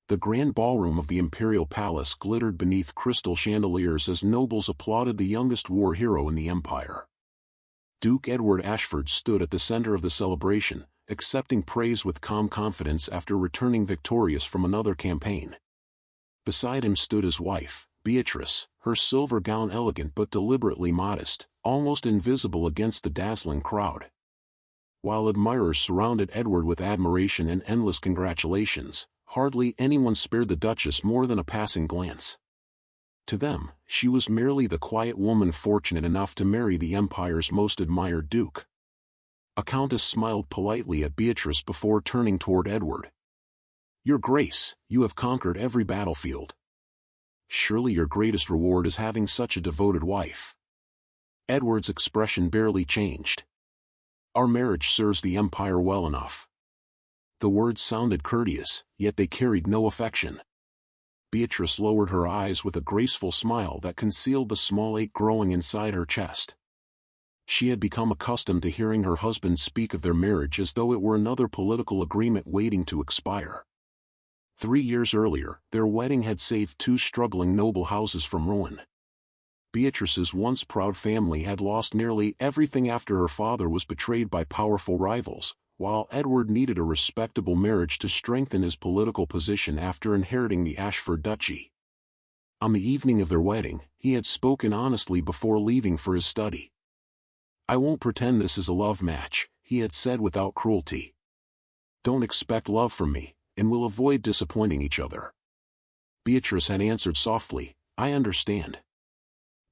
The grand ballroom of the imperial palace glittered beneath crystal chandeliers as nobles applauded the youngest war hero in the empire. Duke Edward Ashford stood at the center of the celebration, accepting praise with calm confidence after returning victorious from another campaign. Beside him stood his wife, Beatrice, her silver gown elegant but deliberately modest, almost invisible against the dazzling crowd. While admirers surrounded Edward with admiration and endless congratulations, hardly anyone spared the Duchess more than a passing glance. To them, she was merely the quiet woman fortunate enough to marry the empire's most admired duke. A countess smiled politely at Beatrice before turning toward Edward. "Your Grace, you have conquered every battlefield. Surely your greatest reward is having such a devoted wife." Edward's expression barely changed. "Our marriage serves the empire well enough." The words sounded courteous, yet they carried no affection. Beatrice lowered her eyes with a graceful smile that concealed the small ache growing inside her chest. She had become accustomed to hearing her husband speak of their marriage as though it were another political agreement waiting to expire. 3 years earlier, their wedding had saved 2 struggling noble houses from ruin. Beatrice's once proud family had lost nearly everything after her father was betrayed by powerful rivals, while Edward needed a respectable marriage to strengthen his political position after inheriting the Ashford Duchy. On the evening of their wedding, he had spoken honestly before leaving for his study. "I won't pretend this is a love match," he had said without cruelty. "Don't expect love from me, and we'll avoid disappointing each other." Beatrice had answered softly, "I understand."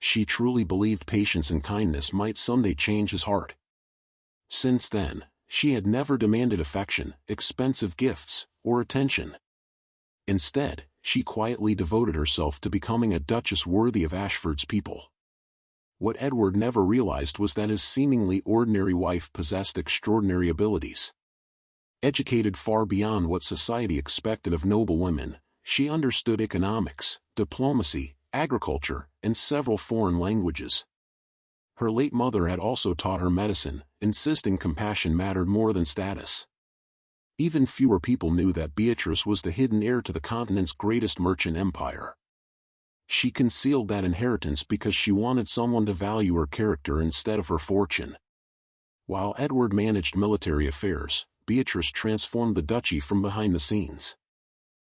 She truly believed patience and kindness might someday change his heart. Since then, she had never demanded affection, expensive gifts, or attention. Instead, she quietly devoted herself to becoming a duchess worthy of Ashford's people. What Edward never realized was that his seemingly ordinary wife possessed extraordinary abilities. Educated far beyond what society expected of noble women, she understood economics, diplomacy, agriculture, and several foreign languages. Her late mother had also taught her medicine, insisting compassion mattered more than status. Even fewer people knew that Beatrice was the hidden heir to the continent's greatest merchant empire. She concealed that inheritance because she wanted someone to value her character instead of her fortune. While Edward managed military affairs, Beatrice transformed the duchy from behind the scenes.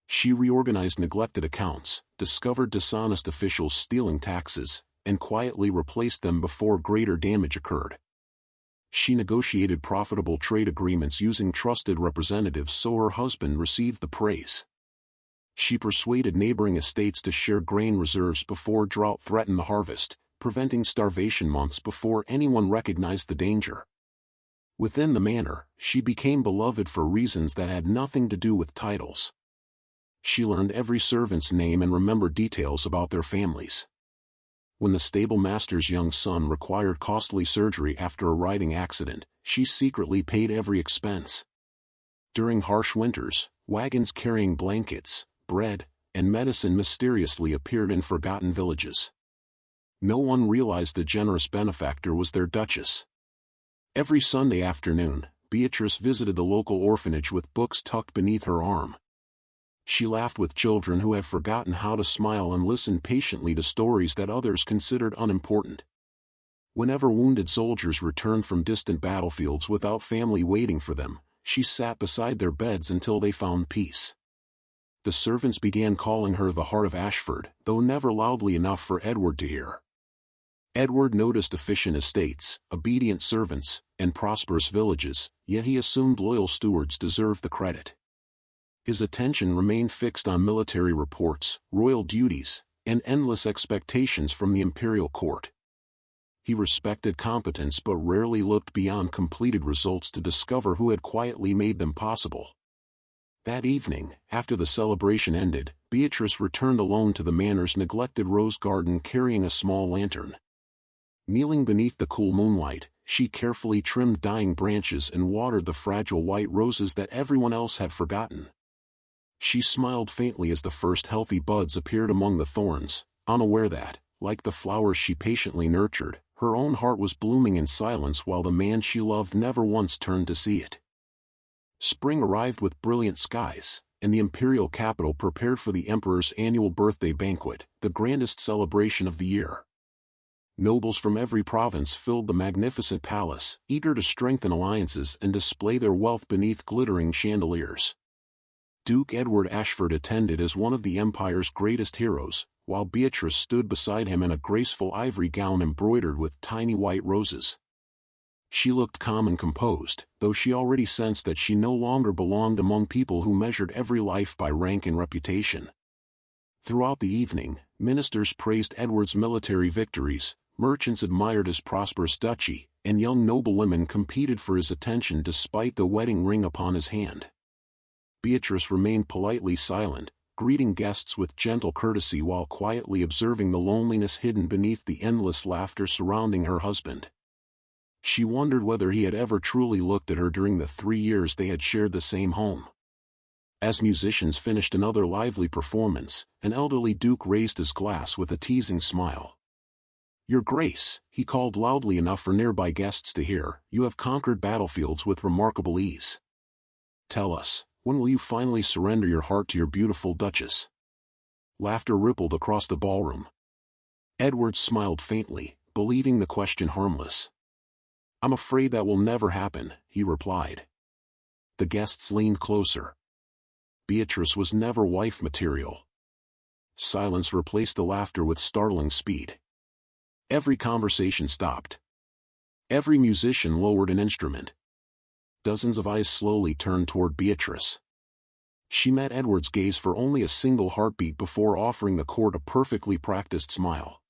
She reorganized neglected accounts, discovered dishonest officials stealing taxes, and quietly replaced them before greater damage occurred. She negotiated profitable trade agreements using trusted representatives so her husband received the praise. She persuaded neighboring estates to share grain reserves before drought threatened the harvest, preventing starvation months before anyone recognized the danger. Within the manor, she became beloved for reasons that had nothing to do with titles. She learned every servant's name and remembered details about their families. When the stable master's young son required costly surgery after a riding accident, she secretly paid every expense. During harsh winters, wagons carrying blankets, bread, and medicine mysteriously appeared in forgotten villages. No one realized the generous benefactor was their duchess. Every Sunday afternoon, Beatrice visited the local orphanage with books tucked beneath her arm. She laughed with children who had forgotten how to smile and listened patiently to stories that others considered unimportant. Whenever wounded soldiers returned from distant battlefields without family waiting for them, she sat beside their beds until they found peace. The servants began calling her the Heart of Ashford, though never loudly enough for Edward to hear. Edward noticed efficient estates, obedient servants, and prosperous villages, yet he assumed loyal stewards deserved the credit. His attention remained fixed on military reports, royal duties, and endless expectations from the imperial court. He respected competence but rarely looked beyond completed results to discover who had quietly made them possible. That evening, after the celebration ended, Beatrice returned alone to the manor's neglected rose garden carrying a small lantern. Kneeling beneath the cool moonlight, she carefully trimmed dying branches and watered the fragile white roses that everyone else had forgotten. She smiled faintly as the first healthy buds appeared among the thorns, unaware that, like the flowers she patiently nurtured, her own heart was blooming in silence while the man she loved never once turned to see it. Spring arrived with brilliant skies, and the imperial capital prepared for the emperor's annual birthday banquet, the grandest celebration of the year. Nobles from every province filled the magnificent palace, eager to strengthen alliances and display their wealth beneath glittering chandeliers. Duke Edward Ashford attended as one of the empire's greatest heroes, while Beatrice stood beside him in a graceful ivory gown embroidered with tiny white roses. She looked calm and composed, though she already sensed that she no longer belonged among people who measured every life by rank and reputation. Throughout the evening, ministers praised Edward's military victories, merchants admired his prosperous duchy, and young noblewomen competed for his attention despite the wedding ring upon his hand. Beatrice remained politely silent, greeting guests with gentle courtesy while quietly observing the loneliness hidden beneath the endless laughter surrounding her husband. She wondered whether he had ever truly looked at her during the 3 years they had shared the same home. As musicians finished another lively performance, an elderly duke raised his glass with a teasing smile. "Your Grace," he called loudly enough for nearby guests to hear, "you have conquered battlefields with remarkable ease. Tell us, when will you finally surrender your heart to your beautiful duchess?" Laughter rippled across the ballroom. Edward smiled faintly, believing the question harmless. "I'm afraid that will never happen," he replied. The guests leaned closer. Beatrice was never wife material. Silence replaced the laughter with startling speed. Every conversation stopped. Every musician lowered an instrument. Dozens of eyes slowly turned toward Beatrice. She met Edward's gaze for only a single heartbeat before offering the court a perfectly practiced smile.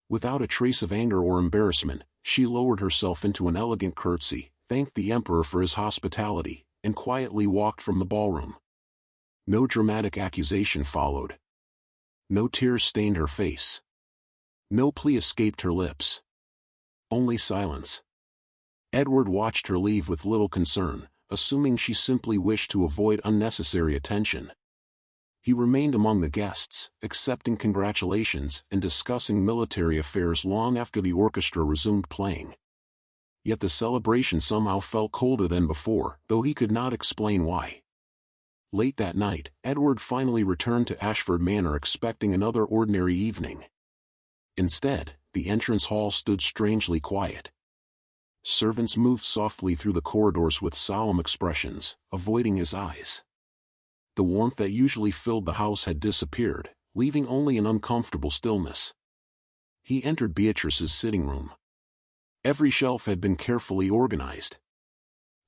Without a trace of anger or embarrassment, she lowered herself into an elegant curtsy, thanked the emperor for his hospitality, and quietly walked from the ballroom. No dramatic accusation followed. No tears stained her face. No plea escaped her lips. Only silence. Edward watched her leave with little concern, assuming she simply wished to avoid unnecessary attention. He remained among the guests, accepting congratulations and discussing military affairs long after the orchestra resumed playing. Yet the celebration somehow felt colder than before, though he could not explain why. Late that night, Edward finally returned to Ashford Manor expecting another ordinary evening. Instead, the entrance hall stood strangely quiet. Servants moved softly through the corridors with solemn expressions, avoiding his eyes. The warmth that usually filled the house had disappeared, leaving only an uncomfortable stillness. He entered Beatrice's sitting room. Every shelf had been carefully organized.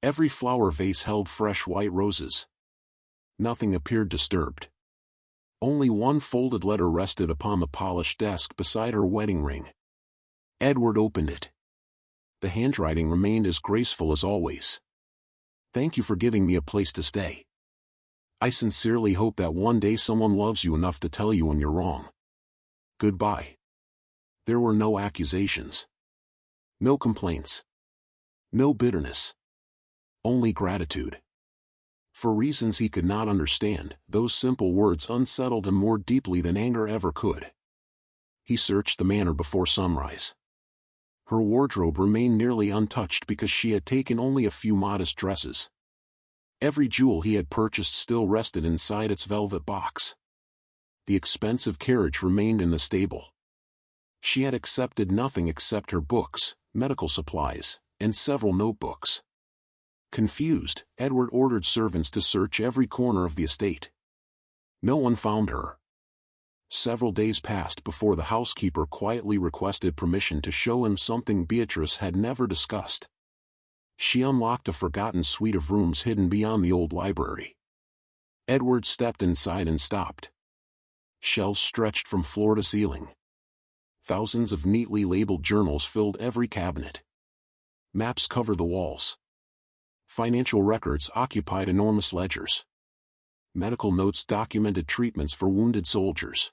Every flower vase held fresh white roses. Nothing appeared disturbed. Only one folded letter rested upon the polished desk beside her wedding ring. Edward opened it. The handwriting remained as graceful as always. "Thank you for giving me a place to stay. I sincerely hope that one day someone loves you enough to tell you when you're wrong. Goodbye." There were no accusations. No complaints. No bitterness. Only gratitude. For reasons he could not understand, those simple words unsettled him more deeply than anger ever could. He searched the manor before sunrise. Her wardrobe remained nearly untouched because she had taken only a few modest dresses. Every jewel he had purchased still rested inside its velvet box. The expensive carriage remained in the stable. She had accepted nothing except her books, medical supplies, and several notebooks. Confused, Edward ordered servants to search every corner of the estate. No one found her. Several days passed before the housekeeper quietly requested permission to show him something Beatrice had never discussed. She unlocked a forgotten suite of rooms hidden beyond the old library. Edward stepped inside and stopped. Shelves stretched from floor to ceiling. Thousands of neatly labeled journals filled every cabinet. Maps covered the walls. Financial records occupied enormous ledgers. Medical notes documented treatments for wounded soldiers.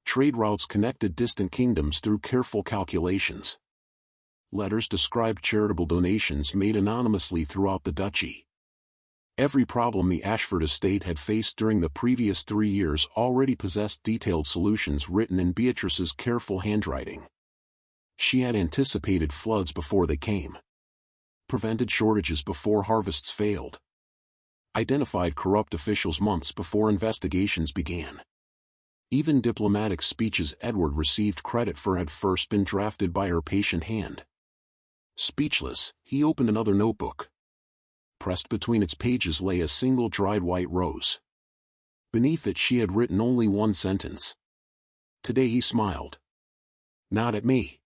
Trade routes connected distant kingdoms through careful calculations. Letters described charitable donations made anonymously throughout the duchy. Every problem the Ashford estate had faced during the previous 3 years already possessed detailed solutions written in Beatrice's careful handwriting. She had anticipated floods before they came. Prevented shortages before harvests failed. identified corrupt officials months before investigations began. Even diplomatic speeches Edward received credit for had first been drafted by her patient hand. Speechless, he opened another notebook. Pressed between its pages lay a single dried white rose. Beneath it she had written only one sentence. Today he smiled. Not at me.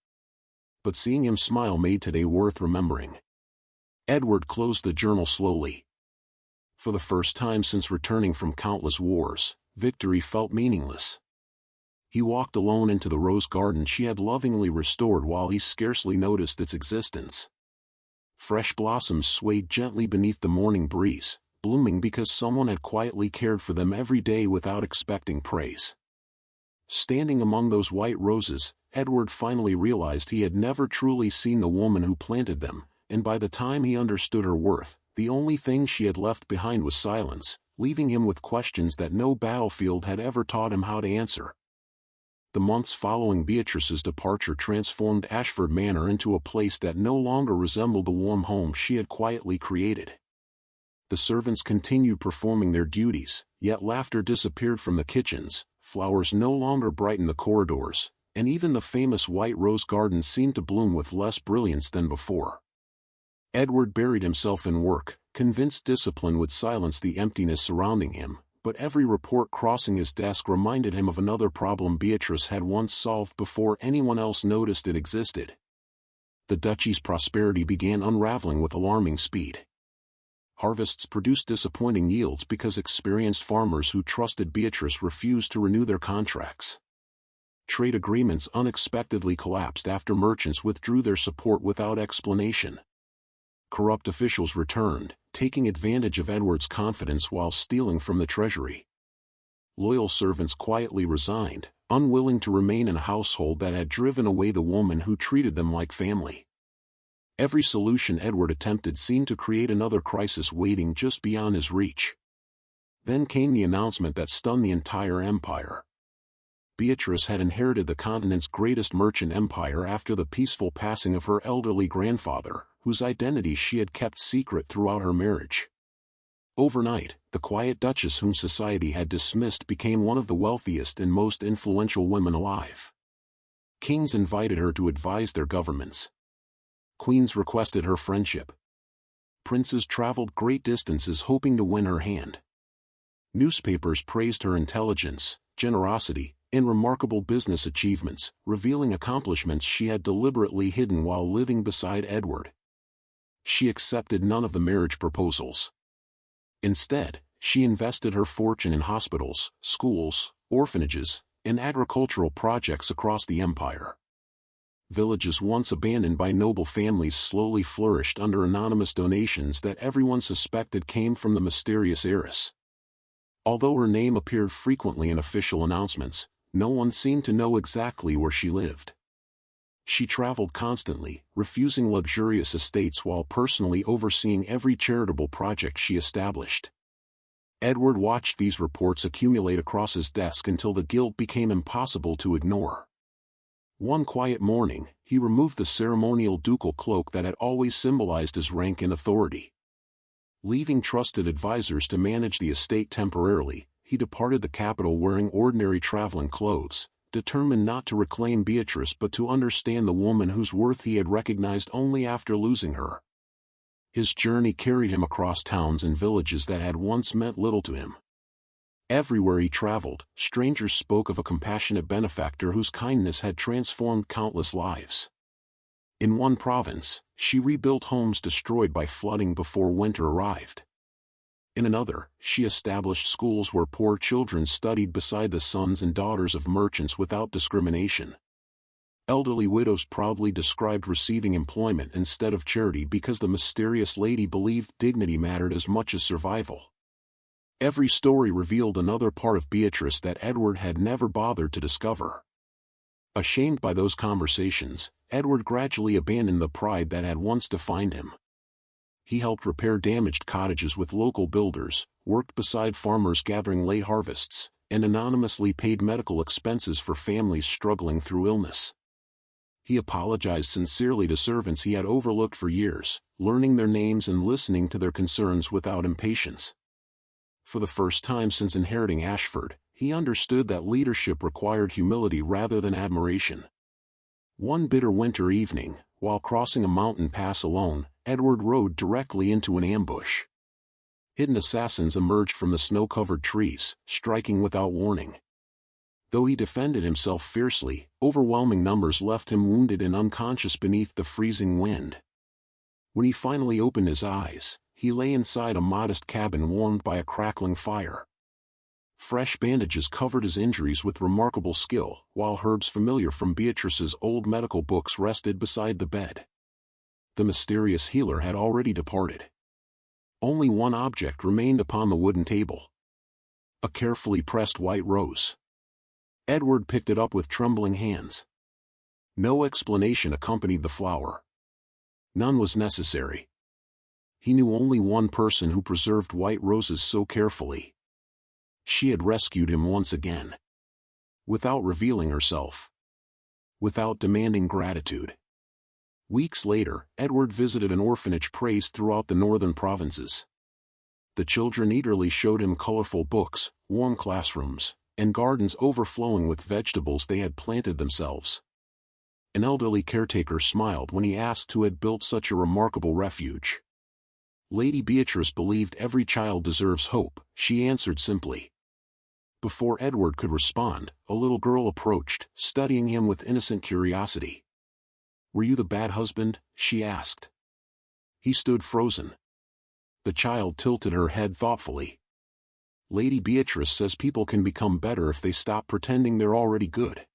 But seeing him smile made today worth remembering. Edward closed the journal slowly. For the first time since returning from countless wars, victory felt meaningless. He walked alone into the rose garden she had lovingly restored while he scarcely noticed its existence. Fresh blossoms swayed gently beneath the morning breeze, blooming because someone had quietly cared for them every day without expecting praise. Standing among those white roses, Edward finally realized he had never truly seen the woman who planted them, and by the time he understood her worth, the only thing she had left behind was silence, leaving him with questions that no battlefield had ever taught him how to answer. The months following Beatrice's departure transformed Ashford Manor into a place that no longer resembled the warm home she had quietly created. The servants continued performing their duties, yet laughter disappeared from the kitchens, flowers no longer brightened the corridors, and even the famous white rose garden seemed to bloom with less brilliance than before. Edward buried himself in work, convinced discipline would silence the emptiness surrounding him, but every report crossing his desk reminded him of another problem Beatrice had once solved before anyone else noticed it existed. The duchy's prosperity began unraveling with alarming speed. Harvests produced disappointing yields because experienced farmers who trusted Beatrice refused to renew their contracts. Trade agreements unexpectedly collapsed after merchants withdrew their support without explanation. Corrupt officials returned, taking advantage of Edward's confidence while stealing from the treasury. Loyal servants quietly resigned, unwilling to remain in a household that had driven away the woman who treated them like family. Every solution Edward attempted seemed to create another crisis waiting just beyond his reach. Then came the announcement that stunned the entire empire. Beatrice had inherited the continent's greatest merchant empire after the peaceful passing of her elderly grandfather, whose identity she had kept secret throughout her marriage. Overnight, the quiet duchess whom society had dismissed became one of the wealthiest and most influential women alive. Kings invited her to advise their governments. Queens requested her friendship. Princes traveled great distances hoping to win her hand. Newspapers praised her intelligence, generosity, and remarkable business achievements, revealing accomplishments she had deliberately hidden while living beside Edward. She accepted none of the marriage proposals. Instead, she invested her fortune in hospitals, schools, orphanages, and agricultural projects across the empire. Villages once abandoned by noble families slowly flourished under anonymous donations that everyone suspected came from the mysterious heiress. Although her name appeared frequently in official announcements, no one seemed to know exactly where she lived. She traveled constantly, refusing luxurious estates while personally overseeing every charitable project she established. Edward watched these reports accumulate across his desk until the guilt became impossible to ignore. One quiet morning, he removed the ceremonial ducal cloak that had always symbolized his rank and authority. Leaving trusted advisors to manage the estate temporarily, he departed the capital wearing ordinary traveling clothes, determined not to reclaim Beatrice but to understand the woman whose worth he had recognized only after losing her. His journey carried him across towns and villages that had once meant little to him. Everywhere he traveled, strangers spoke of a compassionate benefactor whose kindness had transformed countless lives. In one province, she rebuilt homes destroyed by flooding before winter arrived. In another, she established schools where poor children studied beside the sons and daughters of merchants without discrimination. Elderly widows proudly described receiving employment instead of charity because the mysterious lady believed dignity mattered as much as survival. Every story revealed another part of Beatrice that Edward had never bothered to discover. Ashamed by those conversations, Edward gradually abandoned the pride that had once defined him. He helped repair damaged cottages with local builders, worked beside farmers gathering late harvests, and anonymously paid medical expenses for families struggling through illness. He apologized sincerely to servants he had overlooked for years, learning their names and listening to their concerns without impatience. For the first time since inheriting Ashford, he understood that leadership required humility rather than admiration. One bitter winter evening, while crossing a mountain pass alone, Edward rode directly into an ambush. Hidden assassins emerged from the snow-covered trees, striking without warning. Though he defended himself fiercely, overwhelming numbers left him wounded and unconscious beneath the freezing wind. When he finally opened his eyes, he lay inside a modest cabin warmed by a crackling fire. Fresh bandages covered his injuries with remarkable skill, while herbs familiar from Beatrice's old medical books rested beside the bed. The mysterious healer had already departed. Only one object remained upon the wooden table. A carefully pressed white rose. Edward picked it up with trembling hands. No explanation accompanied the flower. None was necessary. He knew only one person who preserved white roses so carefully. She had rescued him once again. Without revealing herself. Without demanding gratitude. Weeks later, Edward visited an orphanage praised throughout the northern provinces. The children eagerly showed him colorful books, warm classrooms, and gardens overflowing with vegetables they had planted themselves. An elderly caretaker smiled when he asked who had built such a remarkable refuge. Lady Beatrice believed every child deserves hope, she answered simply. Before Edward could respond, a little girl approached, studying him with innocent curiosity. "Were you the bad husband?" she asked. He stood frozen. The child tilted her head thoughtfully. "Lady Beatrice says people can become better if they stop pretending they're already good."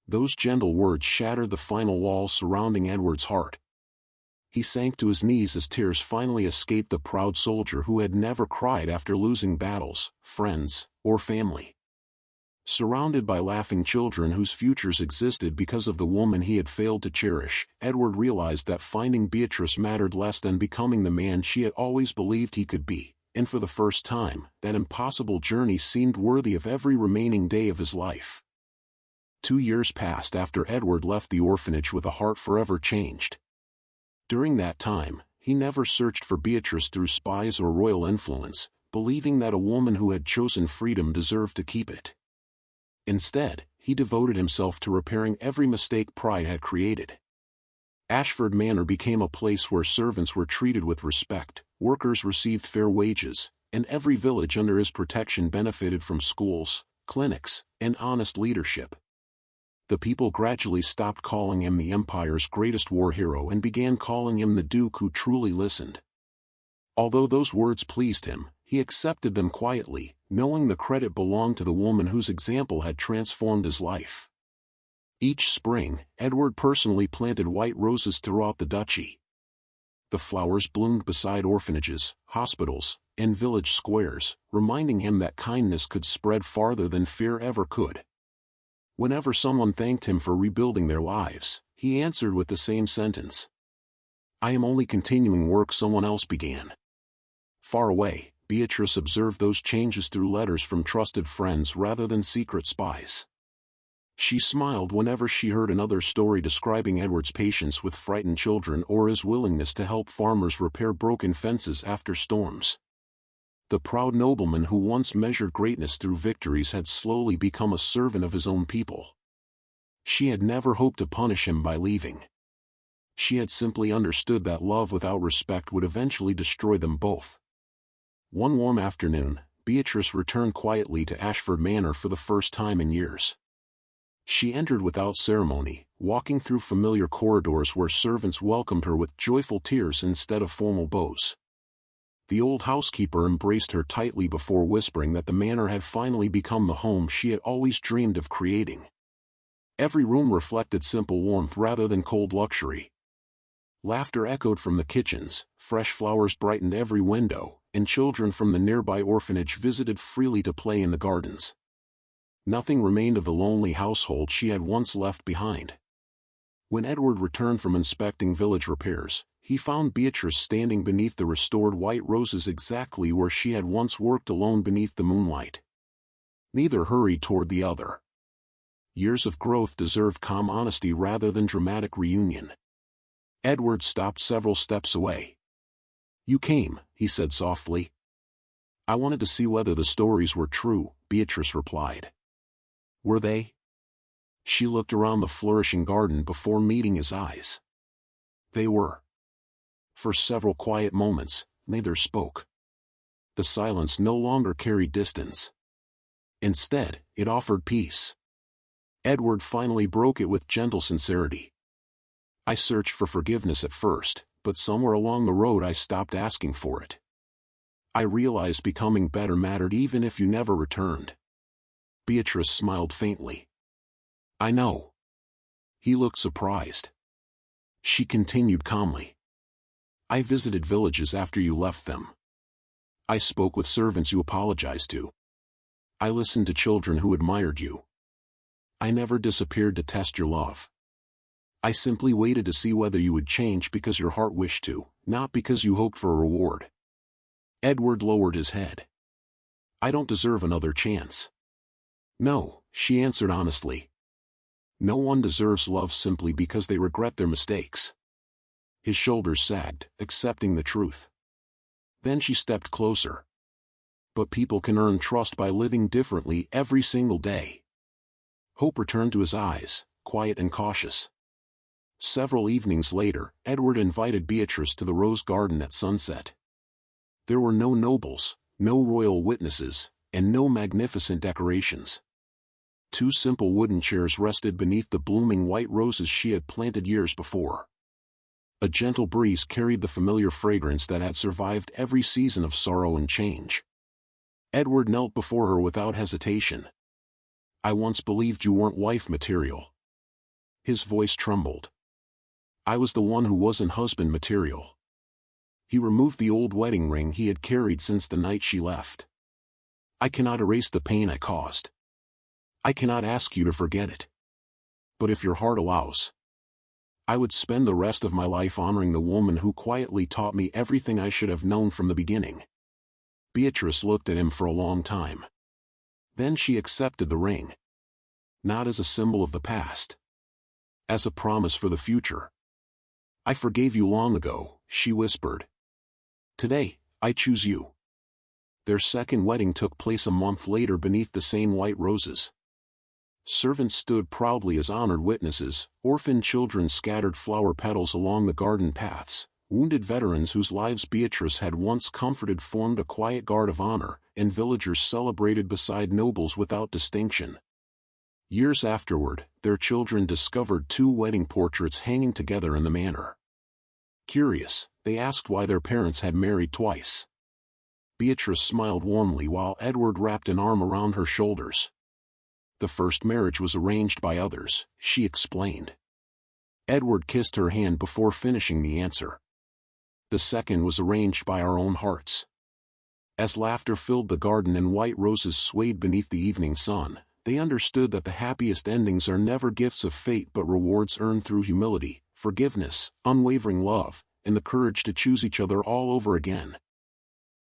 Those gentle words shattered the final walls surrounding Edward's heart. He sank to his knees as tears finally escaped the proud soldier who had never cried after losing battles, friends, or family. Surrounded by laughing children whose futures existed because of the woman he had failed to cherish, Edward realized that finding Beatrice mattered less than becoming the man she had always believed he could be, and for the first time, that impossible journey seemed worthy of every remaining day of his life. 2 years passed after Edward left the orphanage with a heart forever changed. During that time, he never searched for Beatrice through spies or royal influence, believing that a woman who had chosen freedom deserved to keep it. Instead, he devoted himself to repairing every mistake pride had created. Ashford Manor became a place where servants were treated with respect, workers received fair wages, and every village under his protection benefited from schools, clinics, and honest leadership. The people gradually stopped calling him the Empire's greatest war hero and began calling him the Duke who truly listened. Although those words pleased him, he accepted them quietly, knowing the credit belonged to the woman whose example had transformed his life. Each spring, Edward personally planted white roses throughout the duchy. The flowers bloomed beside orphanages, hospitals, and village squares, reminding him that kindness could spread farther than fear ever could. Whenever someone thanked him for rebuilding their lives, he answered with the same sentence. "I am only continuing work someone else began." Far away, Beatrice observed those changes through letters from trusted friends rather than secret spies. She smiled whenever she heard another story describing Edward's patience with frightened children or his willingness to help farmers repair broken fences after storms. The proud nobleman who once measured greatness through victories had slowly become a servant of his own people. She had never hoped to punish him by leaving. She had simply understood that love without respect would eventually destroy them both. One warm afternoon, Beatrice returned quietly to Ashford Manor for the first time in years. She entered without ceremony, walking through familiar corridors where servants welcomed her with joyful tears instead of formal bows. The old housekeeper embraced her tightly before whispering that the manor had finally become the home she had always dreamed of creating. Every room reflected simple warmth rather than cold luxury. Laughter echoed from the kitchens, fresh flowers brightened every window, and children from the nearby orphanage visited freely to play in the gardens. Nothing remained of the lonely household she had once left behind. When Edward returned from inspecting village repairs, he found Beatrice standing beneath the restored white roses exactly where she had once worked alone beneath the moonlight. Neither hurried toward the other. Years of growth deserved calm honesty rather than dramatic reunion. Edward stopped several steps away. "You came," he said softly. I wanted to see whether the stories were true, Beatrice replied. Were they? She looked around the flourishing garden before meeting his eyes. They were. For several quiet moments, neither spoke. The silence no longer carried distance. Instead, it offered peace. Edward finally broke it with gentle sincerity. I searched for forgiveness at first, but somewhere along the road I stopped asking for it. I realized becoming better mattered even if you never returned. Beatrice smiled faintly. I know. He looked surprised. She continued calmly. I visited villages after you left them. I spoke with servants you apologized to. I listened to children who admired you. I never disappeared to test your love. I simply waited to see whether you would change because your heart wished to, not because you hoped for a reward. Edward lowered his head. I don't deserve another chance. No, she answered honestly. No one deserves love simply because they regret their mistakes. His shoulders sagged, accepting the truth. Then she stepped closer. But people can earn trust by living differently every single day. Hope returned to his eyes, quiet and cautious. Several evenings later, Edward invited Beatrice to the rose garden at sunset. There were no nobles, no royal witnesses, and no magnificent decorations. 2 simple wooden chairs rested beneath the blooming white roses she had planted years before. A gentle breeze carried the familiar fragrance that had survived every season of sorrow and change. Edward knelt before her without hesitation. I once believed you weren't wife material. His voice trembled. I was the one who wasn't husband material. He removed the old wedding ring he had carried since the night she left. I cannot erase the pain I caused. I cannot ask you to forget it. But if your heart allows, I would spend the rest of my life honoring the woman who quietly taught me everything I should have known from the beginning. Beatrice looked at him for a long time. Then she accepted the ring. Not as a symbol of the past. As a promise for the future. I forgave you long ago, she whispered. Today, I choose you. Their second wedding took place a month later beneath the same white roses. Servants stood proudly as honored witnesses, orphaned children scattered flower petals along the garden paths, wounded veterans whose lives Beatrice had once comforted formed a quiet guard of honor, and villagers celebrated beside nobles without distinction. Years afterward, their children discovered 2 wedding portraits hanging together in the manor. Curious, they asked why their parents had married twice. Beatrice smiled warmly while Edward wrapped an arm around her shoulders. The first marriage was arranged by others, she explained. Edward kissed her hand before finishing the answer. The second was arranged by our own hearts. As laughter filled the garden and white roses swayed beneath the evening sun, they understood that the happiest endings are never gifts of fate but rewards earned through humility, forgiveness, unwavering love, and the courage to choose each other all over again.